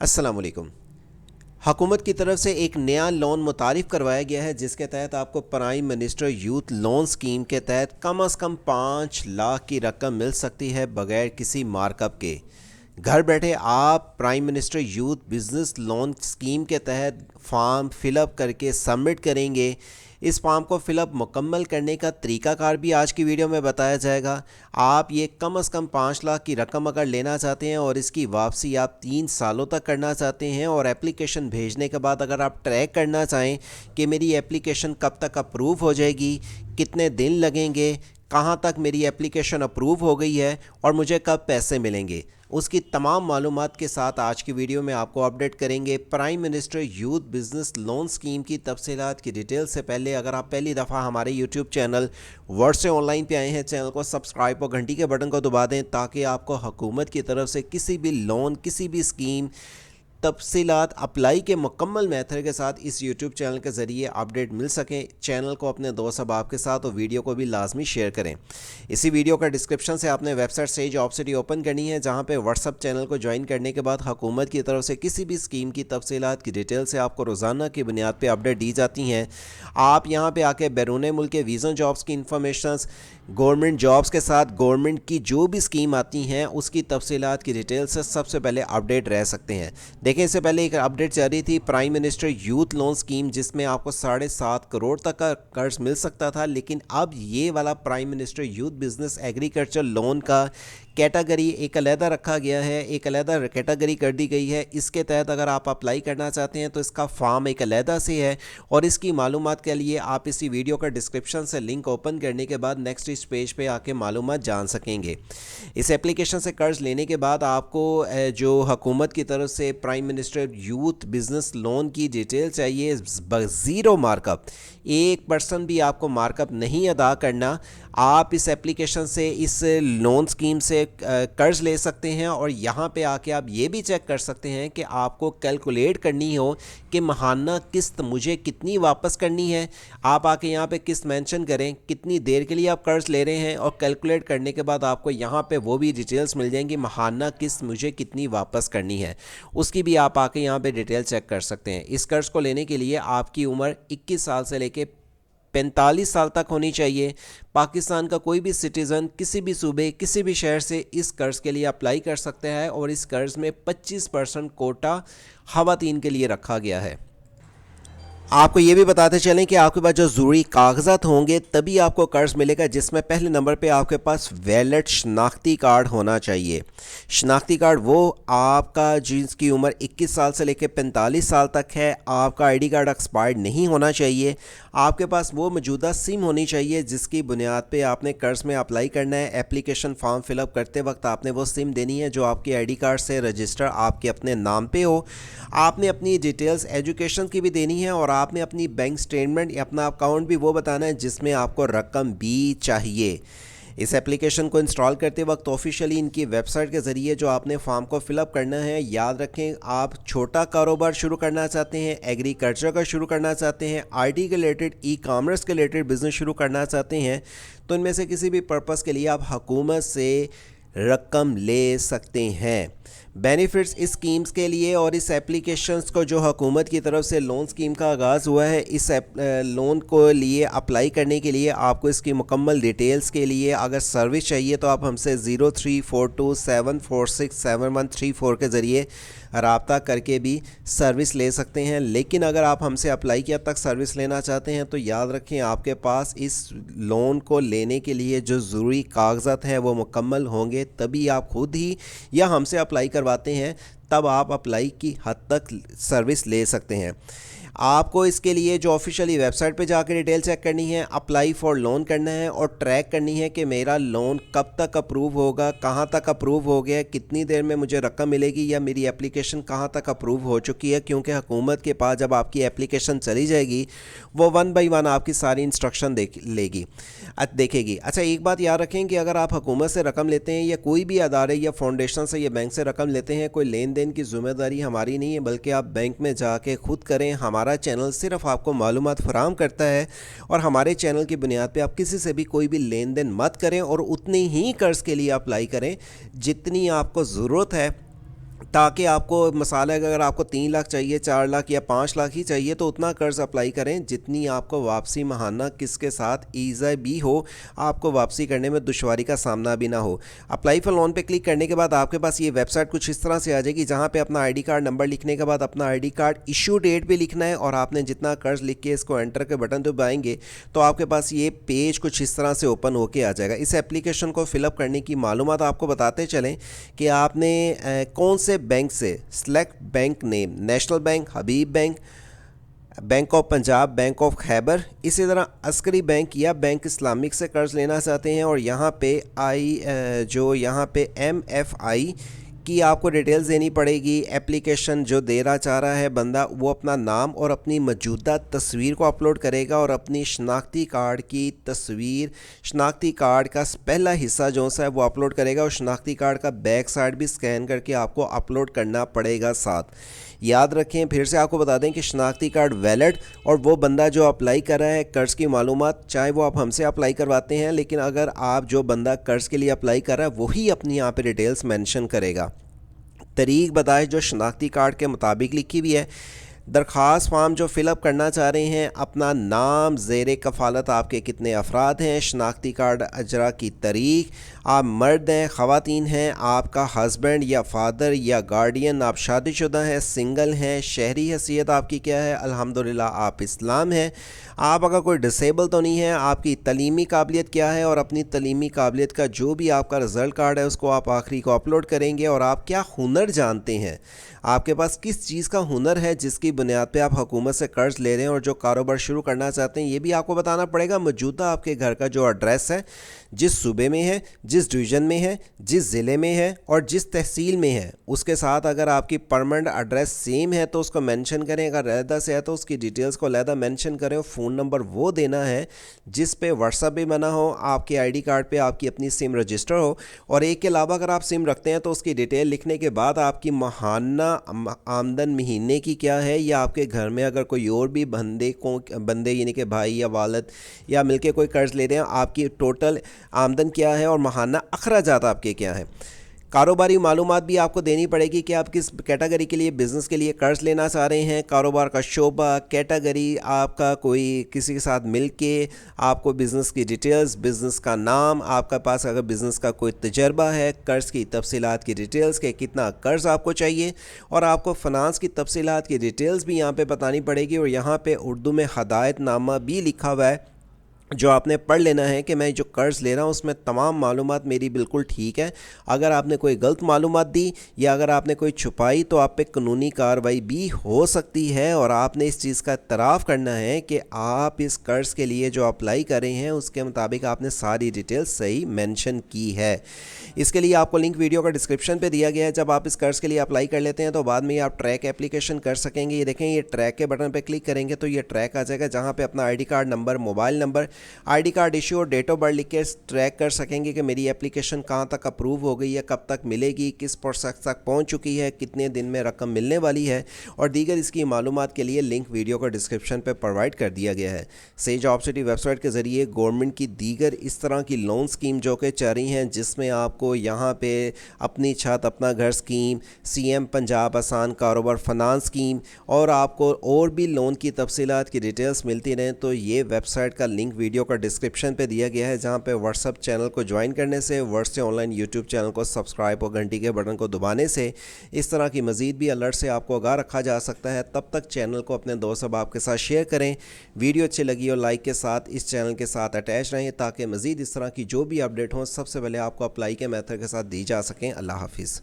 अस्सलामुअलैकुम। हुकूमत की तरफ से एक नया लोन मुतारिफ़ करवाया गया है जिसके तहत आपको prime minister youth loan scheme के तहत कम अज़ कम 5 लाख की रकम मिल सकती है बग़ैर किसी मार्कअप के। घर बैठे आप prime minister youth business loan scheme के तहत फॉर्म फिलअप करके सबमिट करेंगे। इस फॉर्म को फिलअप मुकम्मल करने का तरीकाकार भी आज की वीडियो में बताया जाएगा। आप ये कम अज़ कम 5 लाख की रकम अगर लेना चाहते हैं और इसकी वापसी आप 3 सालों तक करना चाहते हैं और एप्लीकेशन भेजने के बाद अगर आप ट्रैक करना चाहें कि मेरी एप्लीकेशन कब तक अप्रूव हो जाएगी, कितने दिन लगेंगे, कहाँ तक मेरी एप्लीकेशन अप्रूव हो गई है और मुझे कब पैसे मिलेंगे, उसकी तमाम मालूमात के साथ आज की वीडियो में आपको अपडेट करेंगे। Prime minister youth business loan scheme की तफसीलात की डिटेल से पहले अगर आप पहली दफ़ा हमारे यूट्यूब चैनल वर्ड से ऑनलाइन पे आए हैं, चैनल को सब्सक्राइब और घंटी के बटन को दबा दें ताकि आपको हुकूमत की तरफ से किसी भी लोन, किसी भी स्कीम तफसीलात अप्लाई के मुकम्मल मेथड के साथ इस यूट्यूब चैनल के ज़रिए अपडेट मिल सकें। चैनल को अपने दोस्त अहबाब के साथ और वीडियो को भी लाजमी शेयर करें। इसी वीडियो का डिस्क्रिप्शन से आपने website sage of city open करनी है जहां पे व्हाट्सअप चैनल को ज्वाइन करने के बाद हुकूमत की तरफ से किसी भी स्कीम की तफसीलात की डिटेल से आपको रोज़ाना की बुनियाद पर अपडेट दी जाती हैं। आप यहाँ पर आके बैरून मुल्क के वीज़ा जॉब्स की इंफॉर्मेशन, गवर्नमेंट जॉब्स के साथ गवर्नमेंट की जो भी स्कीम आती हैं उसकी तफसीलात की डिटेल से सबसे पहले अपडेट रह सकते हैं। देखिए, इससे पहले एक अपडेट जारी थी prime minister youth loan scheme जिसमें आपको 7.5 करोड़ तक का कर्ज मिल सकता था, लेकिन अब ये वाला prime minister youth business agriculture loan का कैटेगरी एक अलहदा रखा गया है, एक अलहदा कैटेगरी कर दी गई है। इसके तहत अगर आप अप्लाई करना चाहते हैं तो इसका फॉर्म एक अलहदा से है और इसकी मालूमात के लिए आप इसी वीडियो का डिस्क्रिप्शन से लिंक ओपन करने के बाद नेक्स्ट इस पेज पे आके मालूमात जान सकेंगे। इस एप्लीकेशन से कर्ज लेने के बाद आपको जो हुकूमत की तरफ से prime minister youth business loan की डिटेल चाहिए, ज़ीरो मार्कअप, 1% भी आपको मार्कअप नहीं अदा करना। आप इस एप्लीकेशन से, इस लोन स्कीम से कर्ज ले सकते हैं और यहाँ पे आके आप ये भी चेक कर सकते हैं कि आपको कैलकुलेट करनी हो कि माहाना किस्त मुझे कितनी वापस करनी है। आप आके यहाँ पे किस्त मेंशन करें, कितनी देर के लिए आप कर्ज ले रहे हैं और कैलकुलेट करने के बाद आपको यहाँ पे वो भी डिटेल्स मिल जाएंगी, माहाना किस्त मुझे कितनी वापस करनी है, उसकी भी आप आके यहाँ पे डिटेल चेक कर सकते हैं। इस कर्ज को लेने के लिए आपकी उम्र 21 साल से लेके 45 साल तक होनी चाहिए। पाकिस्तान का कोई भी सिटीज़न किसी भी सूबे, किसी भी शहर से इस कर्ज़ के लिए अप्लाई कर सकते हैं और इस कर्ज़ में 25% कोटा ख़वातीन के लिए रखा गया है। आपको ये भी बताते चलें कि आपके पास जो ज़रूरी कागजात होंगे तभी आपको कर्ज मिलेगा, जिसमें पहले नंबर पे आपके पास वैलिड शनाख्ती कार्ड होना चाहिए। शनाख्ती कार्ड वो आपका जिसकी उम्र 21 साल से लेकर 45 साल तक है। आपका आईडी कार्ड एक्सपायर्ड नहीं होना चाहिए। आपके पास वो मौजूदा सिम होनी चाहिए जिसकी बुनियाद पे आपने कर्ज में अप्लाई करना है। एप्लीकेशन फॉर्म फिलअप करते वक्त आपने वो सिम देनी है जो आपके आईडी कार्ड से रजिस्टर आपके अपने नाम पे हो। आपने अपनी डिटेल्स एजुकेशन की भी देनी है और आपने अपनी बैंक स्टेटमेंट या अपना अकाउंट भी वो बताना है जिसमें आपको रकम भी चाहिए। इस एप्लीकेशन को इंस्टॉल करते वक्त ऑफिशियली इनकी वेबसाइट के ज़रिए जो आपने फॉर्म को फिलअप करना है, याद रखें आप छोटा कारोबार शुरू करना चाहते हैं, एग्रीकल्चर का शुरू करना चाहते हैं, आईटी के रिलेटेड, ई कॉमर्स के रिलेटेड बिज़नेस शुरू करना चाहते हैं, तो इनमें से किसी भी पर्पज़ के लिए आप हुकूमत से रकम ले सकते हैं। बेनिफिट्स इस स्कीम्स के लिए और इस एप्लीकेशंस को जो हुकूमत की तरफ से लोन स्कीम का आगाज़ हुआ है, इस लोन को लिए अप्लाई करने के लिए आपको इसकी मुकम्मल डिटेल्स के लिए अगर सर्विस चाहिए तो आप हमसे 0342746713 के ज़रिए रब्ता करके भी सर्विस ले सकते हैं। लेकिन अगर आप हमसे अप्लाई किया तक सर्विस लेना चाहते हैं तो याद रखें आपके पास इस लोन को लेने के लिए जो ज़रूरी कागजात हैं वो मुकम्मल होंगे, तभी आप खुद ही या हमसे अप्लाई करवाते हैं, तब आप अप्लाई की हद तक सर्विस ले सकते हैं। आपको इसके लिए जो ऑफिशियली वेबसाइट पे जाकर डिटेल चेक करनी है, अप्लाई फॉर लोन करना है और ट्रैक करनी है कि मेरा लोन कब तक अप्रूव होगा, कहाँ तक अप्रूव हो गया, कितनी देर में मुझे रकम मिलेगी या मेरी एप्लीकेशन कहाँ तक अप्रूव हो चुकी है। क्योंकि हुकूमत के पास जब आपकी एप्लीकेशन चली जाएगी वो 1 बाई 1 आपकी सारी इंस्ट्रक्शन देखेगी। अच्छा, एक बात याद रखें कि अगर आप हुकूमत से रकम लेते हैं या कोई भी अदारे या फाउंडेशन से या बैंक से रकम लेते हैं, कोई लेन देन की ज़िम्मेदारी हमारी नहीं है, बल्कि आप बैंक में जाके खुद करें। हमारा चैनल सिर्फ आपको मालूमात फराहम करता है और हमारे चैनल की बुनियाद पे आप किसी से भी कोई भी लेन देन मत करें और उतनी ही कर्ज के लिए अप्लाई करें जितनी आपको ज़रूरत है। ताकि आपको मसाला अगर आपको 3 लाख चाहिए, 4 लाख या 5 लाख ही चाहिए तो उतना कर्ज़ अप्लाई करें जितनी आपको वापसी माहाना किसके साथ ईज़ी भी हो, आपको वापसी करने में दुश्वारी का सामना भी ना हो। अप्लाई फॉर लोन पे क्लिक करने के बाद आपके पास ये वेबसाइट कुछ इस तरह से आ जाएगी, जहाँ पे अपना आईडी कार्ड नंबर लिखने के बाद अपना आईडी कार्ड इशू डेट भी लिखना है और आपने जितना कर्ज़ लिख के इसको एंटर के बटन दबाएंगे तो आपके पास ये पेज कुछ इस तरह से ओपन होके आ जाएगा। इस एप्लीकेशन को फिलअप करने की मालूमात आपको बताते चलें कि आपने कौन से बैंक से, select bank name, national bank, Habib bank, bank of Punjab, bank of Khyber, इसी तरह अस्करी बैंक या बैंक इस्लामिक से कर्ज़ लेना चाहते हैं और यहाँ पे यहाँ पे MFI की आपको डिटेल्स देनी पड़ेगी। एप्लीकेशन जो देना चाह रहा है बंदा वो अपना नाम और अपनी मौजूदा तस्वीर को अपलोड करेगा और अपनी शनाख्ती कार्ड की तस्वीर, शनाख्ती कार्ड का पहला हिस्सा जो सा है वो अपलोड करेगा और शनाख्ती कार्ड का बैक साइड भी स्कैन करके आपको अपलोड करना पड़ेगा साथ। याद रखें, फिर से आपको बता दें कि शनाख्ती कार्ड वैलिड और वो बंदा जो अप्लाई कर रहा है कर्ज़ की मालूमात, चाहे वो आप हमसे अप्लाई करवाते हैं, लेकिन अगर आप जो बंदा कर्ज़ के लिए अप्लाई कर रहा है वही अपनी यहाँ पे डिटेल्स मेंशन करेगा। तारीख बताए जो शनाख्ती कार्ड के मुताबिक लिखी हुई है। दरख्वास्त फॉर्म जो फ़िलअप करना चाह रहे हैं, अपना नाम, ज़ेर कफ़ालत आपके कितने अफराद हैं, शनाख्ती कार्ड अजरा की तारीख, आप मर्द हैं, ख़वातीन हैं, आपका हस्बैंड या फादर या गार्डियन, आप शादीशुदा हैं, सिंगल हैं, शहरी हैसियत आपकी क्या है, अल्हम्दुलिल्लाह आप इस्लाम हैं, आप अगर कोई डिसेबल तो नहीं है, आपकी तलीमी काबिलियत क्या है और अपनी तलीमी काबिलियत का जो भी आपका रिज़ल्ट कार्ड है उसको आप आखिरी को अपलोड करेंगे और आप क्या हुनर जानते हैं, आपके पास किस चीज़ का हुनर है जिसकी बुनियाद पे आप हुकूमत से कर्ज़ ले रहे हैं और जो कारोबार शुरू करना चाहते हैं ये भी आपको बताना पड़ेगा। मौजूदा आपके घर का जो एड्रेस है, जिस सूबे में है, जिस डिवीज़न में है, जिस ज़िले में है और जिस तहसील में है, उसके साथ अगर आपकी परमानेंट एड्रेस सेम है तो उसको मेंशन करें, अगर अलहदा से है तो उसकी डिटेल्स को अलहदा मेंशन करें और फ़ोन नंबर वो देना है जिस पे व्हाट्सअप भी बना हो, आपके आईडी कार्ड पे आपकी अपनी सिम रजिस्टर हो और एक के अलावा अगर आप सिम रखते हैं तो उसकी डिटेल लिखने के बाद आपकी माहाना आमदन महीने की क्या है या आपके घर में अगर कोई और भी बंदे यानी कि भाई या वालिद या मिलके कोई कर्ज़ ले रहे हैं, आपकी टोटल आमदन क्या है और माहाना अखराजात आपके क्या हैं। कारोबारी मालूमात भी आपको देनी पड़ेगी कि आप किस कैटेगरी के लिए, बिज़नेस के लिए कर्ज़ लेना चाह रहे हैं, कारोबार का शोबा, कैटेगरी, आपका कोई किसी के साथ मिल के आपको बिज़नेस की डिटेल्स, बिज़नेस का नाम, आपका पास अगर बिज़नेस का कोई तजर्बा है, कर्ज़ की तफसीलात की डिटेल्स के कितना कर्ज़ आपको चाहिए और आपको फ़ाइनेंस की तफसीलात की डिटेल्स भी यहाँ पे बतानी पड़ेगी और यहाँ पे उर्दू में हदायतनामा भी लिखा हुआ है जो आपने पढ़ लेना है कि मैं जो कर्ज़ ले रहा हूँ उसमें तमाम मालूमात मेरी बिल्कुल ठीक है। अगर आपने कोई गलत मालूमात दी या अगर आपने कोई छुपाई तो आप पे कानूनी कार्रवाई भी हो सकती है और आपने इस चीज़ का इतराफ़ करना है कि आप इस कर्ज़ के लिए जो अप्लाई कर रहे हैं उसके मुताबिक आपने सारी डिटेल्स सही मेंशन की है। इसके लिए आपको लिंक वीडियो का डिस्क्रिप्शन पे दिया गया है। जब आप इस कर्ज़ के लिए अप्लाई कर लेते हैं तो बाद में आप ट्रैक एप्लीकेशन कर सकेंगे। ये देखें, ये ट्रैक के बटन पे क्लिक करेंगे तो ये ट्रैक आ जाएगा जहाँ पे अपना ID card number, mobile number, ID card issue और डेट ऑफ बर्थ लिख के ट्रैक कर सकेंगे कि मेरी एप्लीकेशन कहाँ तक अप्रूव हो गई है, कब तक मिलेगी, किस प्रोसेस तक पहुँच चुकी है, कितने दिन में रकम मिलने वाली है और दीगर इसकी मालूमात के लिए लिंक वीडियो का डिस्क्रिप्शन पर प्रोवाइड कर दिया गया है। सेज जॉब सिटी वेबसाइट के ज़रिए गवर्नमेंट की दीगर इस तरह की लोन स्कीम जो कि चल रही हैं, जिसमें आपको यहाँ पे अपनी छत अपना घर स्कीम, CM पंजाब आसान कारोबार फाइनेंस स्कीम और आपको और भी लोन की तफसीलात की डिटेल्स मिलती रहें, तो ये वेबसाइट का लिंक वीडियो का डिस्क्रिप्शन पे दिया गया है, जहाँ पे व्हाट्सअप चैनल को ज्वाइन करने से, वर्ड्स से ऑनलाइन यूट्यूब चैनल को सब्सक्राइब और घंटी के बटन को दबाने से इस तरह की मज़ीद भी अलर्ट से आपको आगाह रखा जा सकता है। तब तक चैनल को अपने दोस्त अहबाब के साथ शेयर करें, वीडियो अच्छी लगी और लाइक के साथ इस चैनल के साथ अटैच रहें ताकि मज़ीद इस तरह की जो भी अपडेट हो सबसे पहले आपको अप्लाई के मेथड के साथ दी जा सकें। अल्लाह हाफिज़।